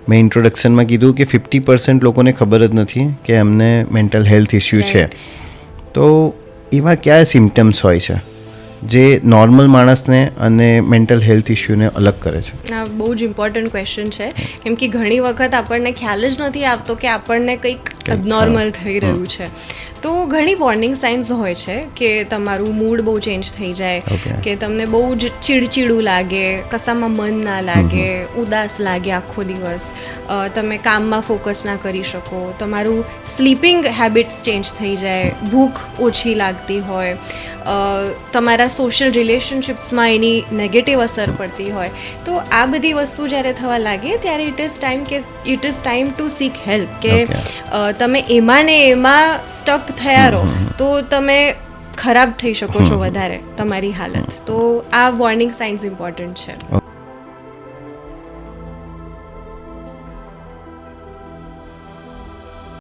મેં ઇન્ટ્રોડક્શનમાં કીધું કે 50% લોકોને ખબર જ નથી કે એમને મેન્ટલ હેલ્થ ઇસ્યુ છે. તો એવા કયા સિમ્ટમ્સ હોય છે જે નોર્મલ માણસને અને મેન્ટલ હેલ્થ ઇસ્યુને અલગ કરે છે? આ બહુ જ ઇમ્પોર્ટન્ટ ક્વેશ્ચન છે, કેમ કે ઘણી વખત આપણને ખ્યાલ જ નથી આવતો કે આપણને કંઈક અબનોર્મલ થઈ રહ્યું છે. તો ઘણી વોર્નિંગ સાઇન્સ હોય છે કે તમારું મૂડ બહુ ચેન્જ થઈ જાય, કે તમને બહુ જ ચીડચીડું લાગે, કશામાં મન ના લાગે, ઉદાસ લાગે આખો દિવસ, તમે કામમાં ફોકસ ના કરી શકો, તમારું સ્લીપિંગ હેબિટ્સ ચેન્જ થઈ જાય, ભૂખ ઓછી લાગતી હોય, તમારા સોશિયલ રિલેશનશિપ્સમાં એની નેગેટિવ અસર પડતી હોય. તો આ બધી વસ્તુ જ્યારે થવા લાગે ત્યારે it is time to seek help. કે તમે એમાં ને એમાં સ્ટક થયા રહો તો તમે ખરાબ થઈ શકો છો વધારે તમારી હાલત. તો આ વોર્નિંગ સાઇન્સ ઇમ્પોર્ટન્ટ છે.